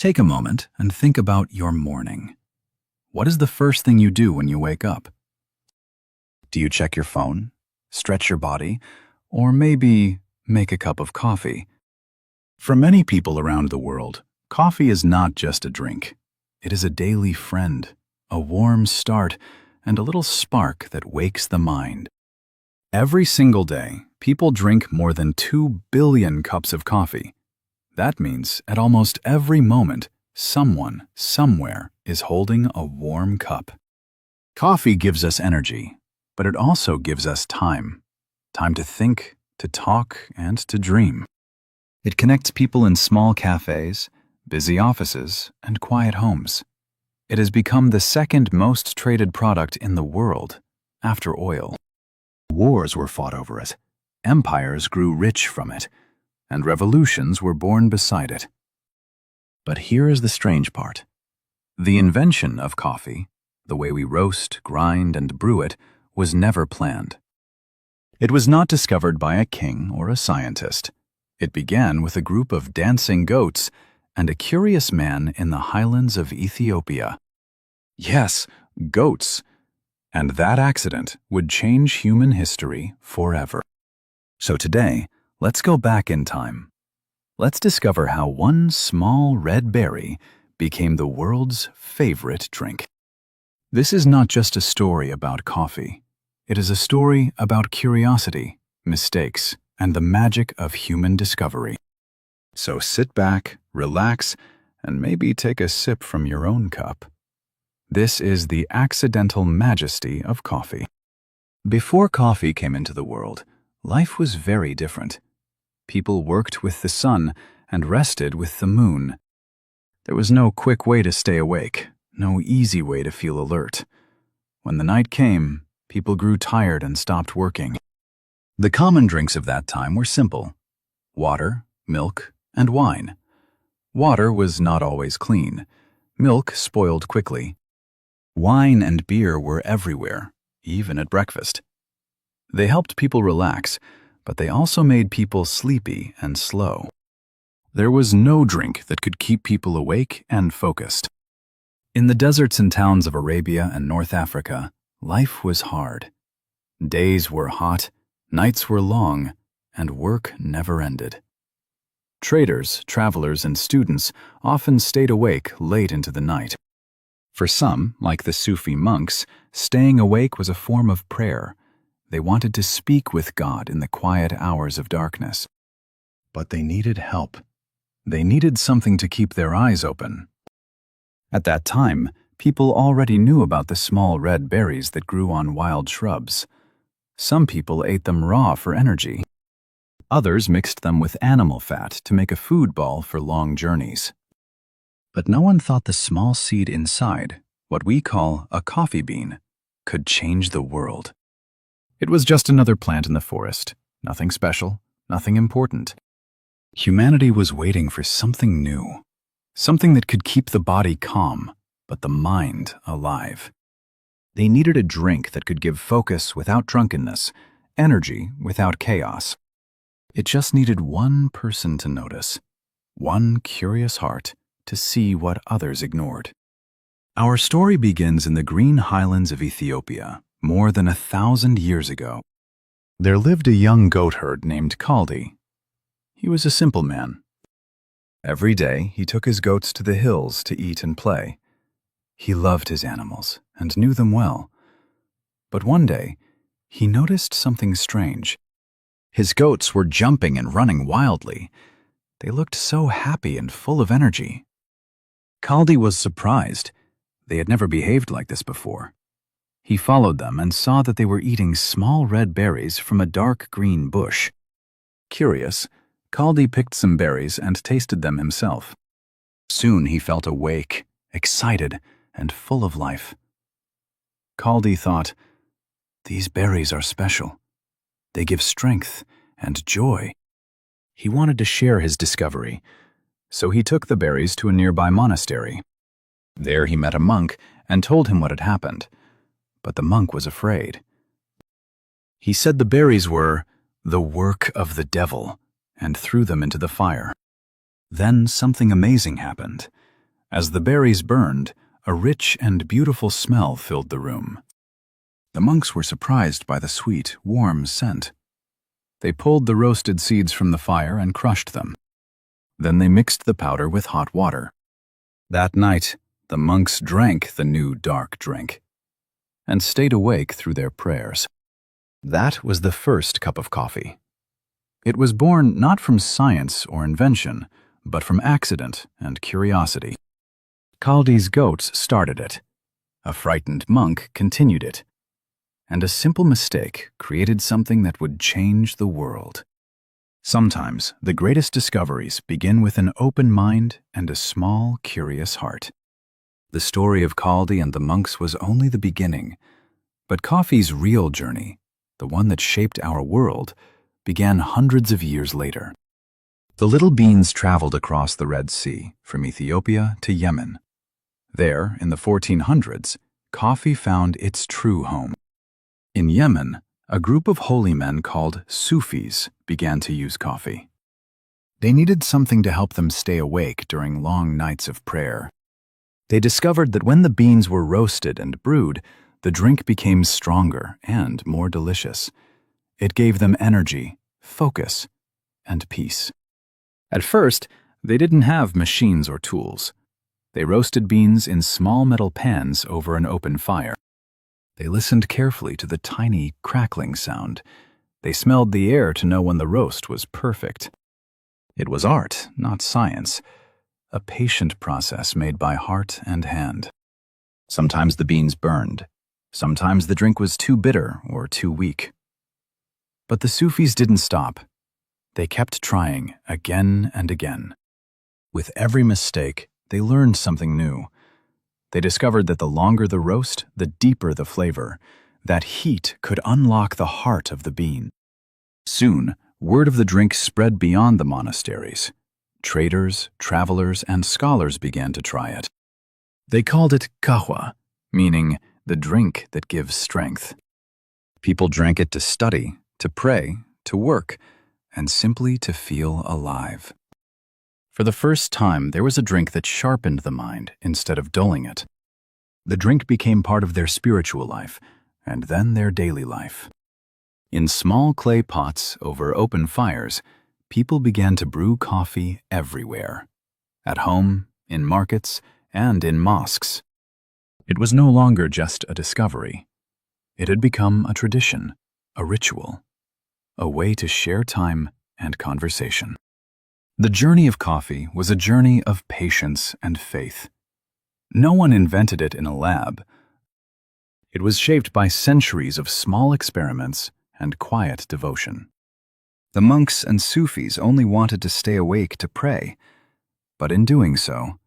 Take a moment and think about your morning. What is the first thing you do when you wake up? Do you check your phone, stretch your body, or maybe make a cup of coffee? For many people around the world, coffee is not just a drink. It is a daily friend, a warm start, and a little spark that wakes the mind. Every single day, people drink more than 2 billion cups of coffee. That means at almost every moment, someone, somewhere, is holding a warm cup. Coffee gives us energy, but it also gives us time. Time to think, to talk, and to dream. It connects people in small cafes, busy offices, and quiet homes. It has become the second most traded product in the world, after oil. Wars were fought over it, empires grew rich from it, and revolutions were born beside it. But here is the strange part. The invention of coffee, the way we roast, grind, and brew it, was never planned. It was not discovered by a king or a scientist. It began with a group of dancing goats and a curious man in the highlands of Ethiopia. Yes, goats. And that accident would change human history forever. So today, let's go back in time. Let's discover how one small red berry became the world's favorite drink. This is not just a story about coffee. It is a story about curiosity, mistakes, and the magic of human discovery. So sit back, relax, and maybe take a sip from your own cup. This is the accidental majesty of coffee. Before coffee came into the world, life was very different. People worked with the sun and rested with the moon. There was no quick way to stay awake, no easy way to feel alert. When the night came, people grew tired and stopped working. The common drinks of that time were simple: water, milk, and wine. Water was not always clean. Milk spoiled quickly. Wine and beer were everywhere, even at breakfast. They helped people relax, but they also made people sleepy and slow. There was no drink that could keep people awake and focused. In the deserts and towns of Arabia and North Africa, life was hard. Days were hot, nights were long, and work never ended. Traders, travelers, and students often stayed awake late into the night. For some, like the Sufi monks, staying awake was a form of prayer. They wanted to speak with God in the quiet hours of darkness. But they needed help. They needed something to keep their eyes open. At that time, people already knew about the small red berries that grew on wild shrubs. Some people ate them raw for energy. Others mixed them with animal fat to make a food ball for long journeys. But no one thought the small seed inside, what we call a coffee bean, could change the world. It was just another plant in the forest, nothing special, nothing important. Humanity was waiting for something new, something that could keep the body calm, but the mind alive. They needed a drink that could give focus without drunkenness, energy without chaos. It just needed one person to notice, one curious heart to see what others ignored. Our story begins in the green highlands of Ethiopia, more than 1,000 years ago. There lived a young goat herd named Kaldi. He was a simple man. Every day he took his goats to the hills to eat and play. He loved his animals and knew them well. But one day, he noticed something strange. His goats were jumping and running wildly. They looked so happy and full of energy. Kaldi was surprised. They had never behaved like this before. He followed them and saw that they were eating small red berries from a dark green bush. Curious, Kaldi picked some berries and tasted them himself. Soon he felt awake, excited, and full of life. Kaldi thought, "These berries are special. They give strength and joy." He wanted to share his discovery, so he took the berries to a nearby monastery. There he met a monk and told him what had happened, but the monk was afraid. He said the berries were the work of the devil and threw them into the fire. Then something amazing happened. As the berries burned, a rich and beautiful smell filled the room. The monks were surprised by the sweet, warm scent. They pulled the roasted seeds from the fire and crushed them. Then they mixed the powder with hot water. That night, the monks drank the new dark drink and stayed awake through their prayers. That was the first cup of coffee. It was born not from science or invention, but from accident and curiosity. Chaldee's goats started it. A frightened monk continued it. And a simple mistake created something that would change the world. Sometimes the greatest discoveries begin with an open mind and a small, curious heart. The story of Chaldee and the monks was only the beginning, but coffee's real journey, the one that shaped our world, began hundreds of years later. The little beans traveled across the Red Sea, from Ethiopia to Yemen. There, in the 1400s, coffee found its true home. In Yemen, a group of holy men called Sufis began to use coffee. They needed something to help them stay awake during long nights of prayer. They discovered that when the beans were roasted and brewed, the drink became stronger and more delicious. It gave them energy, focus, and peace. At first, they didn't have machines or tools. They roasted beans in small metal pans over an open fire. They listened carefully to the tiny, crackling sound. They smelled the air to know when the roast was perfect. It was art, not science, a patient process made by heart and hand. Sometimes the beans burned. Sometimes the drink was too bitter or too weak. But the Sufis didn't stop. They kept trying again and again. With every mistake, they learned something new. They discovered that the longer the roast, the deeper the flavor. That heat could unlock the heart of the bean. Soon, word of the drink spread beyond the monasteries. Traders, travelers, and scholars began to try it. They called it kahwa, meaning the drink that gives strength. People drank it to study, to pray, to work, and simply to feel alive. For the first time, there was a drink that sharpened the mind instead of dulling it. The drink became part of their spiritual life, and then their daily life. In small clay pots over open fires, people began to brew coffee everywhere. At home, in markets, and in mosques. It was no longer just a discovery. It had become a tradition, a ritual, a way to share time and conversation. The journey of coffee was a journey of patience and faith. No one invented it in a lab. It was shaped by centuries of small experiments and quiet devotion. The monks and Sufis only wanted to stay awake to pray, but in doing so,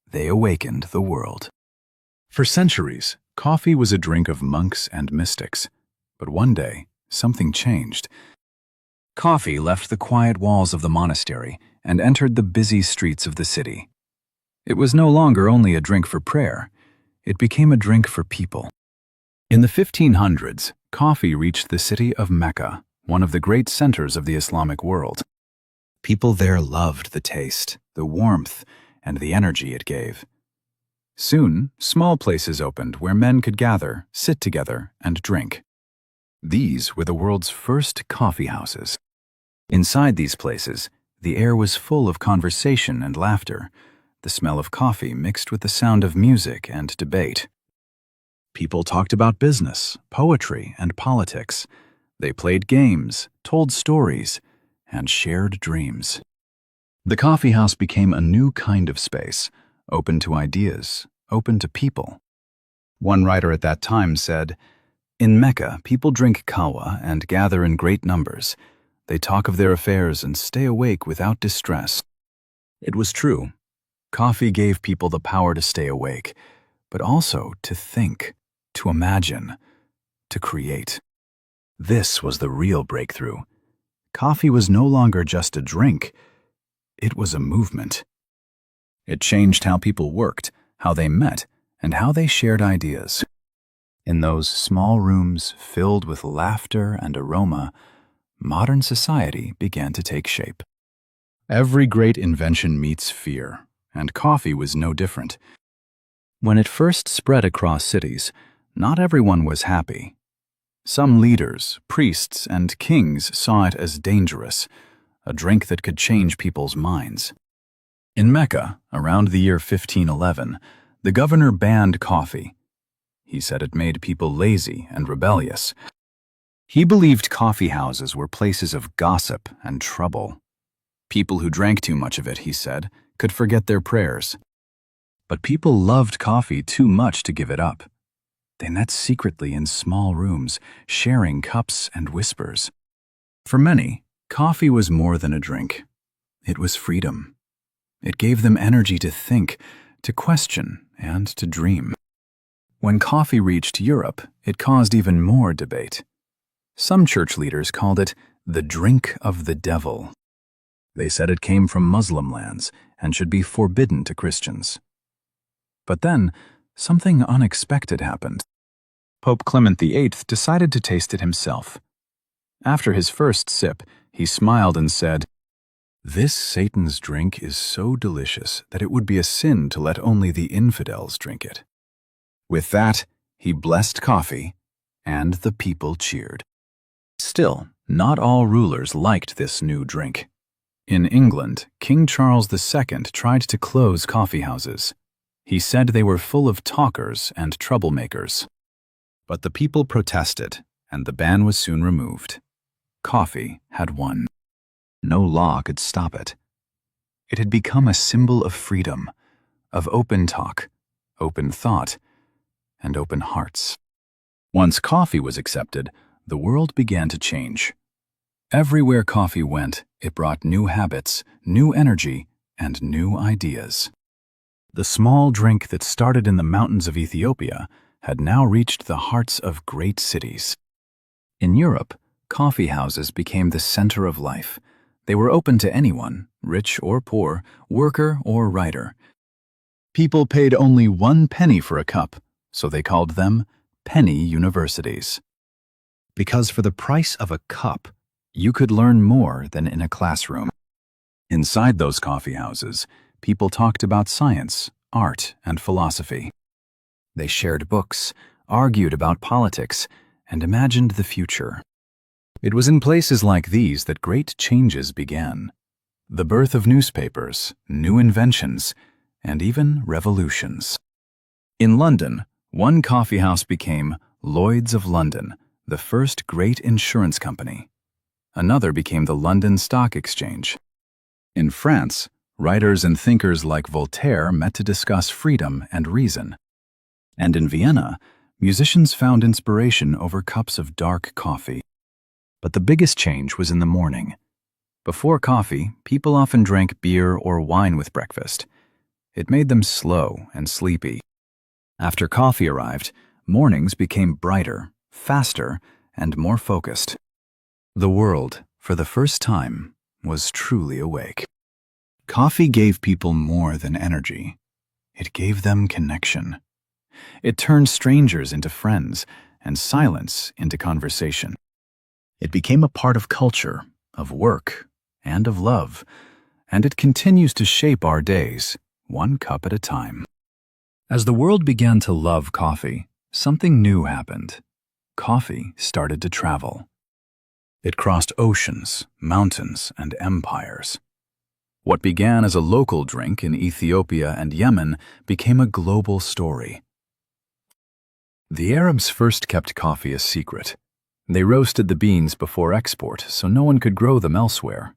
they awakened the world. For centuries, coffee was a drink of monks and mystics, but one day, something changed. Coffee left the quiet walls of the monastery and entered the busy streets of the city. It was no longer only a drink for prayer, it became a drink for people. In the 1500s, coffee reached the city of Mecca, one of the great centers of the Islamic world. People there loved the taste, the warmth, and the energy it gave. Soon, small places opened where men could gather, sit together, and drink. These were the world's first coffee houses. Inside these places, the air was full of conversation and laughter, the smell of coffee mixed with the sound of music and debate. People talked about business, poetry, and politics. They played games, told stories, and shared dreams. The coffee house became a new kind of space, open to ideas, open to people. One writer at that time said, "In Mecca, people drink kahwa and gather in great numbers. They talk of their affairs and stay awake without distress." It was true. Coffee gave people the power to stay awake, but also to think, to imagine, to create. This was the real breakthrough. Coffee was no longer just a drink. It was a movement. It changed how people worked, how they met, and how they shared ideas. In those small rooms filled with laughter and aroma, modern society began to take shape. Every great invention meets fear, and coffee was no different. When it first spread across cities, not everyone was happy. Some leaders, priests, and kings saw it as dangerous, a drink that could change people's minds. In Mecca, around the year 1511, the governor banned coffee. He said it made people lazy and rebellious. He believed coffee houses were places of gossip and trouble. People who drank too much of it, he said, could forget their prayers. But people loved coffee too much to give it up. They met secretly in small rooms, sharing cups and whispers. For many, coffee was more than a drink. It was freedom. It gave them energy to think, to question, and to dream. When coffee reached Europe, it caused even more debate. Some church leaders called it the drink of the devil. They said it came from Muslim lands and should be forbidden to Christians. But then, something unexpected happened. Pope Clement VIII decided to taste it himself. After his first sip, he smiled and said, "This Satan's drink is so delicious that it would be a sin to let only the infidels drink it." With that, he blessed coffee, and the people cheered. Still, not all rulers liked this new drink. In England, King Charles II tried to close coffee houses. He said they were full of talkers and troublemakers. But the people protested, and the ban was soon removed. Coffee had won. No law could stop it. It had become a symbol of freedom, of open talk, open thought, and open hearts. Once coffee was accepted, the world began to change. Everywhere coffee went, it brought new habits, new energy, and new ideas. The small drink that started in the mountains of Ethiopia had now reached the hearts of great cities. In Europe, coffee houses became the center of life. They were open to anyone, rich or poor, worker or writer. People paid only 1 penny for a cup, so they called them penny universities. Because for the price of a cup, you could learn more than in a classroom. Inside those coffee houses, people talked about science, art, and philosophy. They shared books, argued about politics, and imagined the future. It was in places like these that great changes began. The birth of newspapers, new inventions, and even revolutions. In London, one coffeehouse became Lloyd's of London, the first great insurance company. Another became the London Stock Exchange. In France, writers and thinkers like Voltaire met to discuss freedom and reason. And in Vienna, musicians found inspiration over cups of dark coffee. But the biggest change was in the morning. Before coffee, people often drank beer or wine with breakfast. It made them slow and sleepy. After coffee arrived, mornings became brighter, faster, and more focused. The world, for the first time, was truly awake. Coffee gave people more than energy. It gave them connection. It turned strangers into friends and silence into conversation. It became a part of culture, of work, and of love, and it continues to shape our days, one cup at a time. As the world began to love coffee, something new happened. Coffee started to travel. It crossed oceans, mountains, and empires. What began as a local drink in Ethiopia and Yemen became a global story. The Arabs first kept coffee a secret. They roasted the beans before export so no one could grow them elsewhere.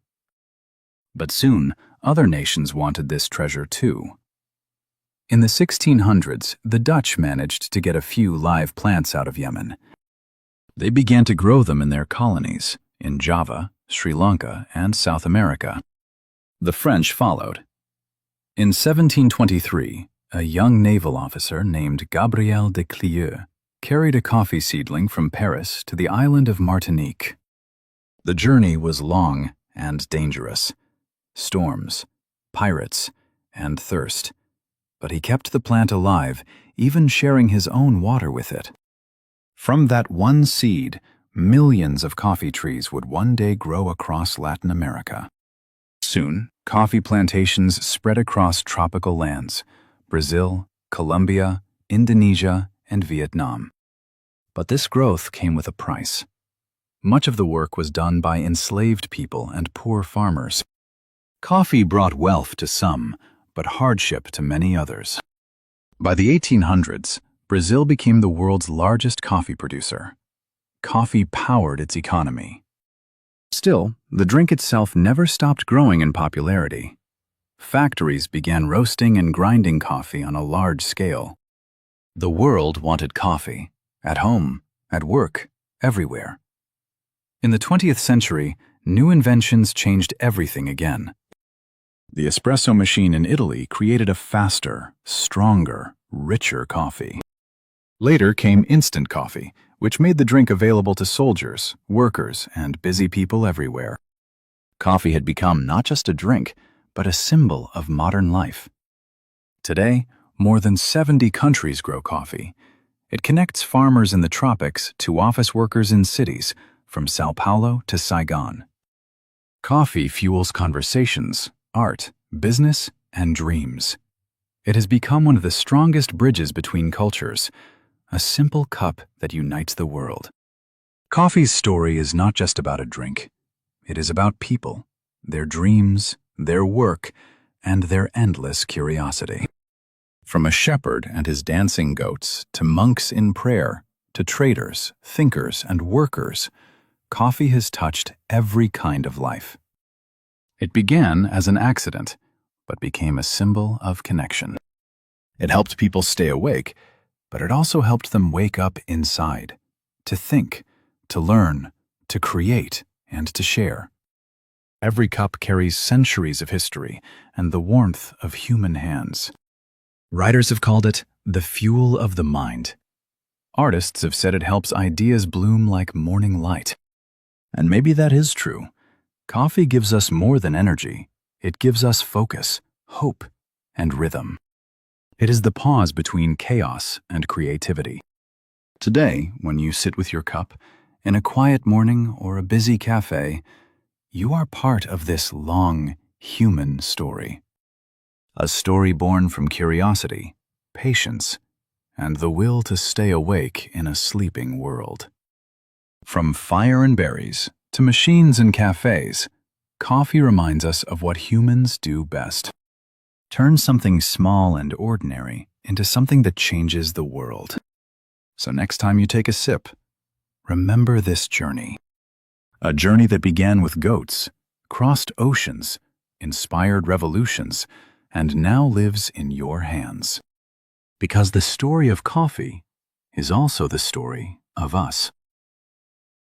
But soon, other nations wanted this treasure too. In the 1600s, the Dutch managed to get a few live plants out of Yemen. They began to grow them in their colonies, in Java, Sri Lanka, and South America. The French followed. In 1723, a young naval officer named Gabriel de Clieu carried a coffee seedling from Paris to the island of Martinique. The journey was long and dangerous. Storms, pirates, and thirst. But he kept the plant alive, even sharing his own water with it. From that one seed, millions of coffee trees would one day grow across Latin America. Soon, coffee plantations spread across tropical lands: Brazil, Colombia, Indonesia, and Vietnam. But this growth came with a price. Much of the work was done by enslaved people and poor farmers. Coffee brought wealth to some, but hardship to many others. By the 1800s, Brazil became the world's largest coffee producer. Coffee powered its economy. Still, the drink itself never stopped growing in popularity. Factories began roasting and grinding coffee on a large scale. The world wanted coffee, at home, at work, everywhere. In the 20th century, new inventions changed everything again. The espresso machine in Italy created a faster, stronger, richer coffee. Later came instant coffee, which made the drink available to soldiers, workers, and busy people everywhere. Coffee had become not just a drink, but a symbol of modern life. Today, more than 70 countries grow coffee. It connects farmers in the tropics to office workers in cities, from Sao Paulo to Saigon. Coffee fuels conversations, art, business, and dreams. It has become one of the strongest bridges between cultures, a simple cup that unites the world. Coffee's story is not just about a drink. It is about people, their dreams, their work, and their endless curiosity. From a shepherd and his dancing goats, to monks in prayer, to traders, thinkers, and workers, coffee has touched every kind of life. It began as an accident, but became a symbol of connection. It helped people stay awake, but it also helped them wake up inside, to think, to learn, to create, and to share. Every cup carries centuries of history and the warmth of human hands. Writers have called it the fuel of the mind. Artists have said it helps ideas bloom like morning light. And maybe that is true. Coffee gives us more than energy. It gives us focus, hope, and rhythm. It is the pause between chaos and creativity. Today, when you sit with your cup, in a quiet morning or a busy cafe, you are part of this long, human story. A story born from curiosity, patience, and the will to stay awake in a sleeping world. From fire and berries to machines and cafes, coffee reminds us of what humans do best. Turn something small and ordinary into something that changes the world. So next time you take a sip, remember this journey. A journey that began with goats, crossed oceans, inspired revolutions, and now lives in your hands. Because the story of coffee is also the story of us.